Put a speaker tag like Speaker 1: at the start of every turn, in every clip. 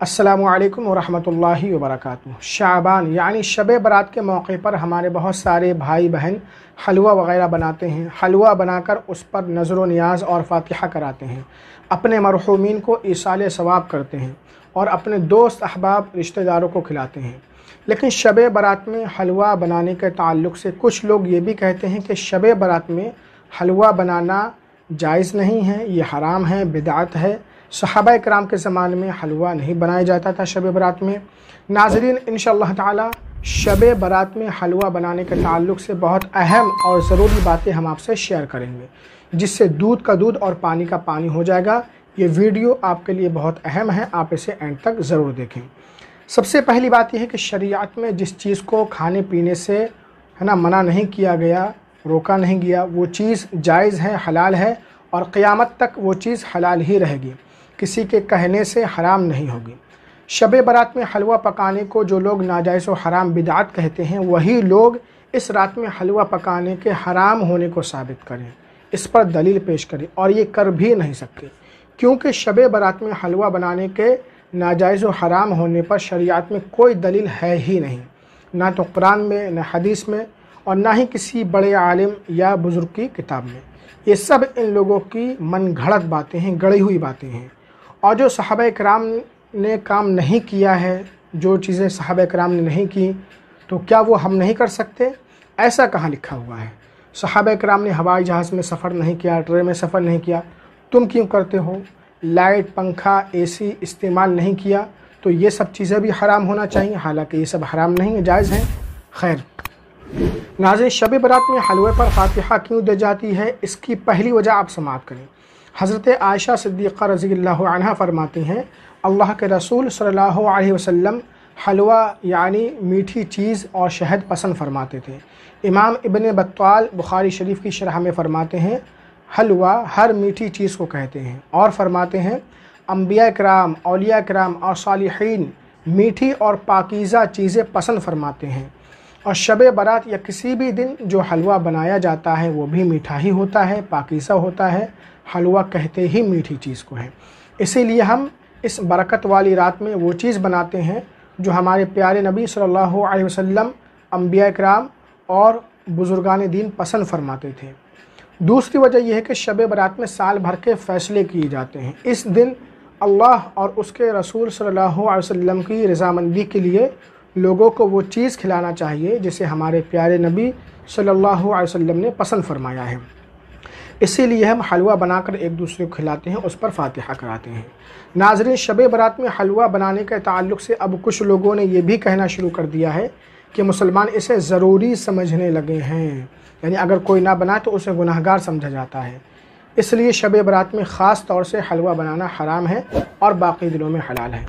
Speaker 1: अस्सलामु अलैकुम वरहमतुल्लाहि वबरकातुहू। शाबान यानी शब बारात के मौके पर हमारे बहुत सारे भाई बहन हलवा वग़ैरह बनाते हैं। हलवा बनाकर उस पर नज़र नियाज़ और फ़ातिहा कराते हैं, अपने मरहूमीन को ईसाल सवाब करते हैं और अपने दोस्त अहबाब रिश्तेदारों को खिलाते हैं। लेकिन शब बारात में हलवा बनाने के ताल्लुक़ से कुछ लोग ये भी कहते हैं कि शब बारात में हलवा बनाना जायज़ नहीं है, ये हराम है, बिदअत है। सहाबा इकराम के ज़माने में हलवा नहीं बनाया जाता था शब बारात में। नाज़रीन, इंशाअल्लाह ताला शब बारात में हलवा बनाने के ताल्लुक़ से बहुत अहम और ज़रूरी बातें हम आपसे शेयर करेंगे, जिससे दूध का दूध और पानी का पानी हो जाएगा। ये वीडियो आपके लिए बहुत अहम है, आप इसे एंड तक ज़रूर देखें। सबसे पहली बात यह है कि शरीयत में जिस चीज़ को खाने पीने से मना नहीं किया गया, रोका नहीं गया, वो चीज़ जायज़ है, हलाल है और क़यामत तक वो चीज़ हलाल ही रहेगी, किसी के कहने से हराम नहीं होगी। शब बारात में हलवा पकाने को जो लोग नाजायज़ व हराम बिदअत कहते हैं, वही लोग इस रात में हलवा पकाने के हराम होने को साबित करें, इस पर दलील पेश करें, और ये कर भी नहीं सकते, क्योंकि शब बारात में हलवा बनाने के नाजायज़ व हराम होने पर शरीयत में कोई दलील है ही नहीं, ना तो कुरान में, न हदीस में, और ना ही किसी बड़े आलिम या बुज़ुर्ग की किताब में। ये सब इन लोगों की मन घड़त बातें हैं, गढ़ी हुई बातें हैं। और जो सहाबा इकराम ने काम नहीं किया है, जो चीज़ें सहाबा इकराम ने नहीं की, तो क्या वो हम नहीं कर सकते? ऐसा कहाँ लिखा हुआ है? सहाबा इकराम ने हवाई जहाज़ में सफ़र नहीं किया, ट्रेन में सफ़र नहीं किया, तुम क्यों करते हो? लाइट, पंखा, एसी इस्तेमाल नहीं किया, तो ये सब चीज़ें भी हराम होना चाहिए, हालांकि ये सब हराम नहीं है, जायज़ हैं। खैर नाज़रीन, शब बारात में हलवे पर फ़ातिहा क्यों दी जाती है, इसकी पहली वजह आप समाअत करें। हज़रत आयशा सिद्दीक़ा रज़ियल्लाहु अन्हा फरमाती हैं, अल्लाह के रसूल सल्लल्लाहु अलैहि वसल्लम हलवा यानी मीठी चीज़ और शहद पसंद फरमाते थे। इमाम इब्न बत्ताल बुखारी शरीफ की शरह में फरमाते हैं, हलवा हर मीठी चीज़ को कहते हैं, और फरमाते हैं अंबिया कराम, औलिया कराम और सालिहीन मीठी और पाकीज़ा चीज़ें पसंद फरमाते हैं। और शब बारात या किसी भी दिन जो हलवा बनाया जाता है वो भी मीठा ही होता है, पाकीज़ा होता है। हलवा कहते ही मीठी चीज़ को है, इसीलिए हम इस बरकत वाली रात में वो चीज़ बनाते हैं जो हमारे प्यारे नबी सल्लल्लाहु अलैहि वसल्लम, अंबिया कराम और बुज़ुर्गान दीन पसंद फरमाते थे। दूसरी वजह यह है कि शब बारात में साल भर के फ़ैसले किए जाते हैं। इस दिन अल्लाह और उसके रसूल सल्लल्लाहु अलैहि वसल्लम की रज़ामंदी के लिए लोगों को वो चीज़ खिलाना चाहिए जिसे हमारे प्यारे नबी सल्लल्लाहु अलैहि वसल्लम ने पसंद फरमाया है। इसीलिए हम हलवा बनाकर एक दूसरे को खिलाते हैं, उस पर फ़ातिहा कराते हैं। नाज़रीन, शब बारात में हलवा बनाने के ताल्लुक़ से अब कुछ लोगों ने ये भी कहना शुरू कर दिया है कि मुसलमान इसे ज़रूरी समझने लगे हैं, यानी अगर कोई ना बनाए तो उसे गुनाहगार समझा जाता है, इसलिए शब बारात में ख़ास तौर से हलवा बनाना हराम है और बाकी दिनों में हलाल है।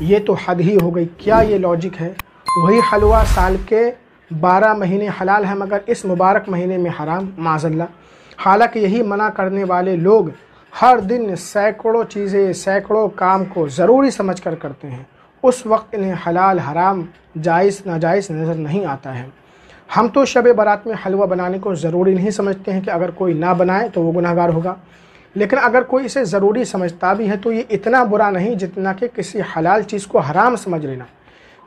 Speaker 1: ये तो हद ही हो गई। क्या ये लॉजिक है? वही हलवा साल के 12 महीने हलाल है, मगर इस मुबारक महीने में हराम, माज़अल्लाह। हालांकि यही मना करने वाले लोग हर दिन सैकड़ों चीज़ें, सैकड़ों काम को ज़रूरी समझकर करते हैं, उस वक्त इन्हें हलाल, हराम, जायज़, नाजायज़ नज़र नहीं आता है। हम तो शब बारात में हलवा बनाने को ज़रूरी नहीं समझते हैं कि अगर कोई ना बनाए तो वो गुनहगार होगा, लेकिन अगर कोई इसे ज़रूरी समझता भी है तो ये इतना बुरा नहीं जितना कि किसी हलाल चीज़ को हराम समझ लेना,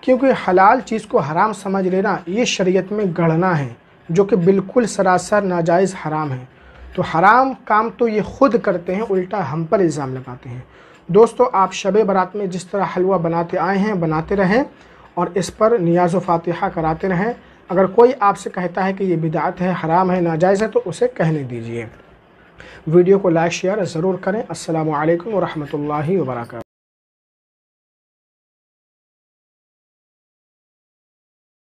Speaker 1: क्योंकि हलाल चीज़ को हराम समझ लेना ये शरीयत में गढ़ना है, जो कि बिल्कुल सरासर नाजायज़ हराम है। तो हराम काम तो ये खुद करते हैं, उल्टा हम पर इल्ज़ाम लगाते हैं। दोस्तों, आप शब बारात में जिस तरह हलवा बनाते आए हैं बनाते रहें और इस पर नियाज़ व फ़ातिहा कराते रहें। अगर कोई आपसे कहता है कि ये बिदअत है, हराम है, नाजायज़ है, तो उसे कहने दीजिए। वीडियो को लाइक शेयर ज़रूर करें। अस्सलामु अलैकुम व रहमतुल्लाहि व बरकातुहू।